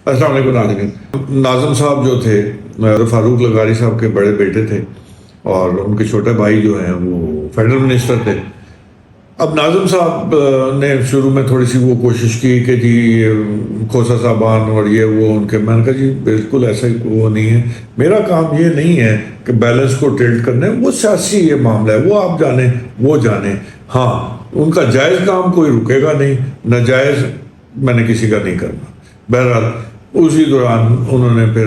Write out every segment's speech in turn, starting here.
السلام علیکم ناظرین. ناظم صاحب جو تھے فاروق لغاری صاحب کے بڑے بیٹے تھے اور ان کے چھوٹے بھائی جو ہیں وہ فیڈرل منسٹر تھے. اب ناظم صاحب نے شروع میں تھوڑی سی وہ کوشش کی کہ جی کھوسا صاحبان اور یہ وہ ان کے، میں نے کہا جی بالکل ایسا ہی وہ نہیں ہے. میرا کام یہ نہیں ہے کہ بیلنس کو ٹلٹ کرنا ہے، وہ سیاسی یہ معاملہ ہے، وہ آپ جانیں وہ جانیں. ہاں ان کا جائز کام کوئی رکے گا نہیں، ناجائز میں نے کسی کا نہیں کرنا. بہرحال اسی دوران انہوں نے پھر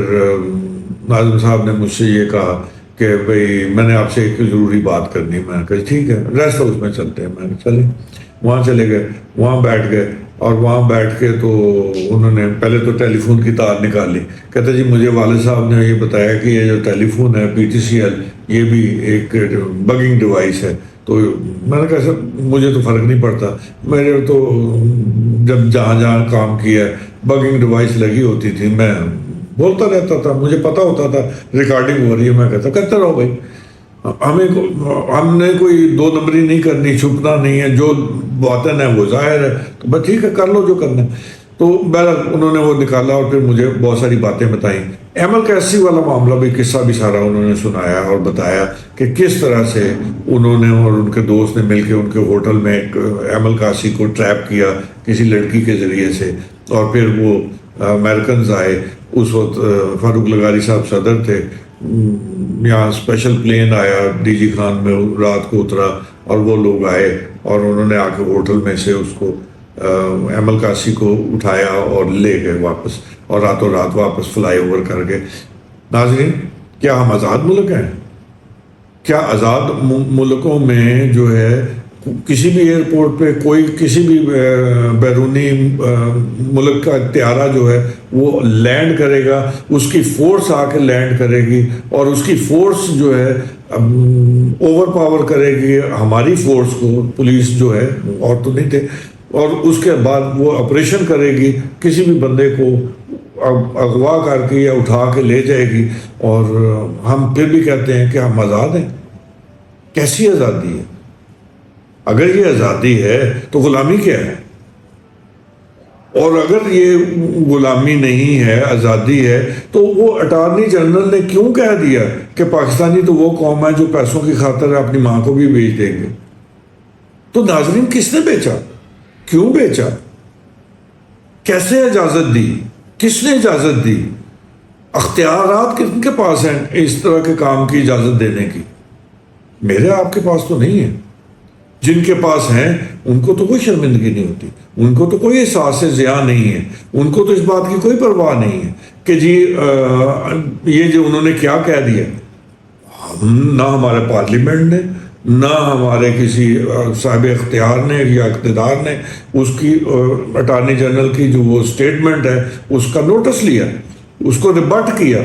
ناظم صاحب نے مجھ سے یہ کہا کہ بھئی میں نے آپ سے ایک ضروری بات کرنی. میں نے کہا ٹھیک ہے، ریسٹ ہاؤس میں چلتے ہیں. میں نے چلیں، وہاں چلے گئے، وہاں بیٹھ گئے اور وہاں بیٹھ کے تو انہوں نے پہلے تو ٹیلی فون کی تار نکال لی. کہتے جی مجھے والد صاحب نے یہ بتایا کہ یہ جو ٹیلی فون ہے PTCL یہ بھی ایک بگنگ ڈیوائس ہے. تو میں نے کہا سر مجھے تو فرق نہیں پڑتا، میرے تو جب جہاں جہاں کام کیا ہے بگنگ ڈیوائس لگی ہوتی تھی، میں بولتا رہتا تھا، مجھے پتا ہوتا تھا ریکارڈنگ ہو رہی ہے. میں کہتا کرتے رہو بھائی، ہم نے کوئی دو نمبری نہیں کرنی، چھپنا نہیں ہے، جو باطن ہے وہ ظاہر ہے، تو بس ٹھیک ہے کر لو جو کرنا ہے. تو بہرحال انہوں نے وہ نکالا اور پھر مجھے بہت ساری باتیں بتائیں. ایمل کیسی والا معاملہ بھی قصہ بھی سارا انہوں نے سنایا اور بتایا کہ کس طرح سے انہوں نے اور ان کے دوست نے مل کے ان کے ہوٹل میں ایک ایمل کاسی کو ٹریپ کیا کسی لڑکی کے ذریعے سے، اور پھر وہ امریکنز آئے. اس وقت فاروق لغاری صاحب صدر تھے. یہاں اسپیشل پلین آیا DG خان میں، رات کو اترا اور وہ لوگ آئے اور انہوں نے آ کے ہوٹل میں سے اس کو ایمل کاسی کو اٹھایا اور لے گئے واپس، اور راتوں رات واپس فلائی اوور کر گئے. ناظرین کیا ہم آزاد ملک ہیں؟ کیا آزاد ملکوں میں جو ہے کسی بھی ایئرپورٹ پہ کوئی کسی بھی بیرونی ملک کا طیارہ جو ہے وہ لینڈ کرے گا، اس کی فورس آ کے لینڈ کرے گی اور اس کی فورس جو ہے اوور پاور کرے گی ہماری فورس کو، پولیس جو ہے اور تو نہیں تھے، اور اس کے بعد وہ آپریشن کرے گی، کسی بھی بندے کو اغوا کر کے یا اٹھا کے لے جائے گی، اور ہم پھر بھی کہتے ہیں کہ ہم آزاد ہیں. کیسی آزادی ہے؟ اگر یہ آزادی ہے تو غلامی کیا ہے؟ اور اگر یہ غلامی نہیں ہے آزادی ہے تو وہ اٹارنی جنرل نے کیوں کہہ دیا کہ پاکستانی تو وہ قوم ہے جو پیسوں کی خاطر اپنی ماں کو بھی بیچ دیں گے؟ تو ناظرین کس نے بیچا؟ کیوں بیچا؟ کیسے اجازت دی؟ کس نے اجازت دی؟ اختیارات کن کے پاس ہیں اس طرح کے کام کی اجازت دینے کی؟ میرے آپ کے پاس تو نہیں ہے. جن کے پاس ہیں ان کو تو کوئی شرمندگی نہیں ہوتی، ان کو تو کوئی احساس زیاں نہیں ہے، ان کو تو اس بات کی کوئی پرواہ نہیں ہے کہ جی یہ جو انہوں نے کیا کہہ دیا. نہ ہمارے پارلیمنٹ نے، نہ ہمارے کسی صاحب اختیار نے یا اقتدار نے اس کی اٹارنی جنرل کی جو وہ سٹیٹمنٹ ہے اس کا نوٹس لیا، اس کو ریبٹ کیا.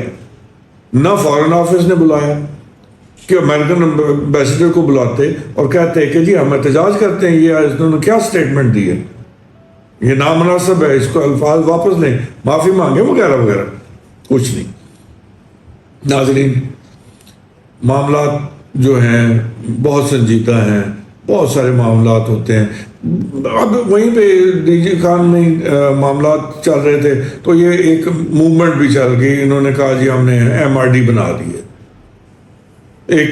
نہ فارن آفس نے بلایا کہ امریکن ایمبیسڈر کو بلاتے اور کہتے کہ جی ہم احتجاج کرتے ہیں، یہ انہوں نے کیا سٹیٹمنٹ دی ہے، یہ نامناسب ہے، اس کو الفاظ واپس لیں، معافی مانگے وغیرہ وغیرہ. کچھ نہیں. ناظرین معاملات جو ہیں بہت سنجیدہ ہیں، بہت سارے معاملات ہوتے ہیں. اب وہیں پہ DG خان میں معاملات چل رہے تھے تو یہ ایک موومنٹ بھی چل گئی. انہوں نے کہا جی ہم نے MRD بنا دی ہے. ایک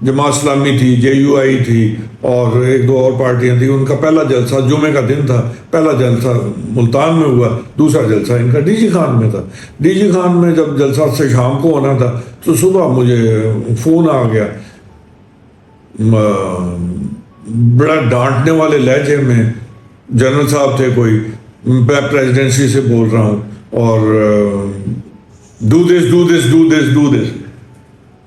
جماعت اسلامی تھی، JUI تھی اور ایک دو اور پارٹیاں تھیں. ان کا پہلا جلسہ جمعے کا دن تھا، پہلا جلسہ ملتان میں ہوا، دوسرا جلسہ ان کا DG خان میں تھا. DG خان میں جب جلسہ سے شام کو ہونا تھا تو صبح مجھے فون آ گیا بڑا ڈانٹنے والے لہجے میں. جنرل صاحب تھے کوئی، میں پریزیڈنسی سے بول رہا ہوں اور do this do this do this do this.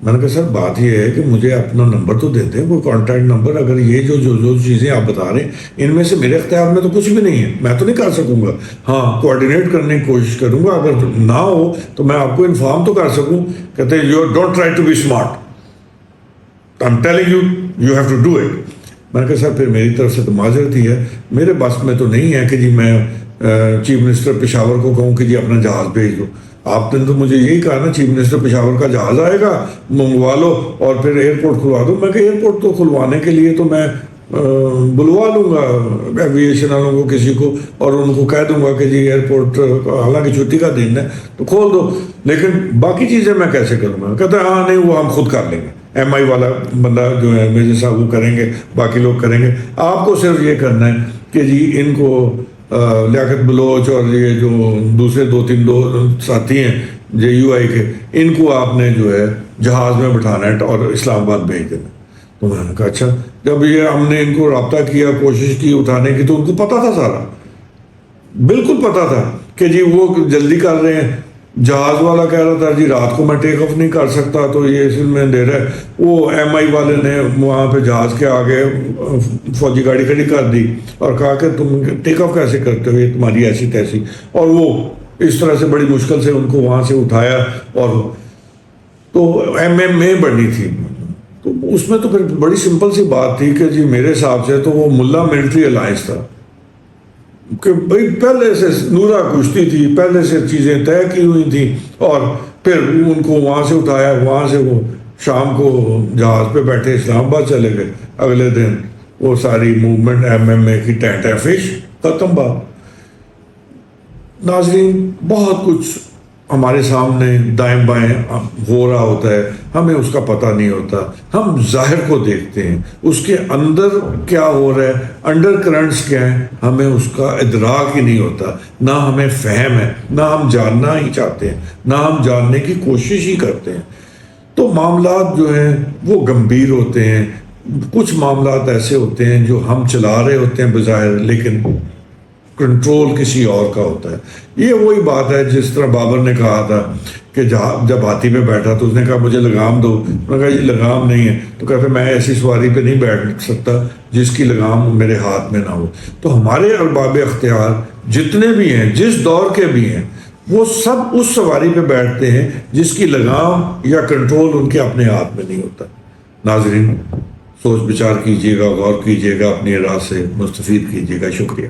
میں نے کہا سر بات یہ ہے کہ مجھے اپنا نمبر تو دیتے ہیں، کوئی کانٹیکٹ نمبر. اگر یہ جو چیزیں آپ بتا رہے ہیں ان میں سے میرے اختیار میں تو کچھ بھی نہیں ہے، میں تو نہیں کر سکوں گا. ہاں کوآرڈینیٹ کرنے کی کوشش کروں گا، اگر نہ ہو تو میں آپ کو انفارم تو کر سکوں. کہتے ہیں you don't try to be smart, I am telling you you have to do it. میں نے کہا سر پھر میری طرف سے تو معذرت ہی ہے، میرے بس میں تو نہیں ہے کہ جی میں چیف منسٹر پشاور کو کہوں کہ جی اپنا جہاز بھیج دو. آپ نے تو مجھے یہی کہا نا چیف منسٹر پشاور کا جہاز آئے گا، منگوا لو اور پھر ایئرپورٹ کھلوا دو. میں کہ ایئرپورٹ تو کھلوانے کے لیے تو میں بلوا لوں گا ایویشن والوں کو کسی کو اور ان کو کہہ دوں گا کہ جی ایئرپورٹ حالانکہ چھٹی کا دن ہے تو کھول دو، لیکن باقی چیزیں میں کیسے کروں گا؟ کہتا ہے ہاں نہیں وہ ہم خود کر لیں گے، ایم آئی والا بندہ جو ہے مرزا صاحب وہ کریں گے، باقی لوگ کریں گے، آپ کو صرف یہ کرنا ہے کہ جی ان کو لیاقت بلوچ اور یہ جو دوسرے دو ساتھی ہیں جے یو آئی کے، ان کو آپ نے جو ہے جہاز میں بٹھانا ہے اور اسلام آباد بھیج دینا۔ تو میں نے کہا اچھا، جب یہ ہم نے ان کو رابطہ کیا، کوشش کی اٹھانے کی، تو ان کو پتا تھا سارا، بالکل پتا تھا کہ جی وہ جلدی کر رہے ہیں۔ جہاز والا کہہ رہا تھا جی رات کو میں ٹیک آف نہیں کر سکتا، تو یہ اس میں دے رہا ہے۔ وہ ایم آئی والے نے وہاں پہ جہاز کے آگے فوجی گاڑی کھڑی کر دی اور کہا کہ تم ٹیک آف کیسے کرتے ہو، یہ تمہاری ایسی تیسی، اور وہ اس طرح سے بڑی مشکل سے ان کو وہاں سے اٹھایا، اور تو ایم ایم اے بڑھنی تھی۔ تو اس میں تو پھر بڑی سمپل سی بات تھی کہ جی میرے حساب سے تو وہ ملا ملٹری الائنس تھا کہ بھائی پہلے سے نورا کشتی تھی، پہلے سے چیزیں طے کی ہوئی تھیں، اور پھر ان کو وہاں سے اٹھایا، وہاں سے وہ شام کو جہاز پہ بیٹھے اسلام آباد چلے گئے، اگلے دن وہ ساری موومنٹ ایم ایم اے کی ٹینٹ ہے فش ختم بات۔ ناظرین، بہت کچھ ہمارے سامنے دائیں بائیں ہو رہا ہوتا ہے، ہمیں اس کا پتہ نہیں ہوتا، ہم ظاہر کو دیکھتے ہیں، اس کے اندر کیا ہو رہا ہے، انڈر کرنٹس کیا ہیں، ہمیں اس کا ادراک ہی نہیں ہوتا، نہ ہمیں فہم ہے، نہ ہم جاننا ہی چاہتے ہیں، نہ ہم جاننے کی کوشش ہی کرتے ہیں۔ تو معاملات جو ہیں وہ گمبھیر ہوتے ہیں، کچھ معاملات ایسے ہوتے ہیں جو ہم چلا رہے ہوتے ہیں بظاہر، لیکن کنٹرول کسی اور کا ہوتا ہے۔ یہ وہی بات ہے جس طرح بابر نے کہا تھا کہ جب ہاتھی پہ بیٹھا تو اس نے کہا مجھے لگام دو، میں نے کہا یہ لگام نہیں ہے، تو کہتے میں ایسی سواری پہ نہیں بیٹھ سکتا جس کی لگام میرے ہاتھ میں نہ ہو۔ تو ہمارے ارباب اختیار جتنے بھی ہیں، جس دور کے بھی ہیں، وہ سب اس سواری پہ بیٹھتے ہیں جس کی لگام یا کنٹرول ان کے اپنے ہاتھ میں نہیں ہوتا۔ ناظرین، سوچ بچار کیجیے گا، غور کیجیے گا، اپنی راہ سے مستفید کیجیے گا۔ شکریہ۔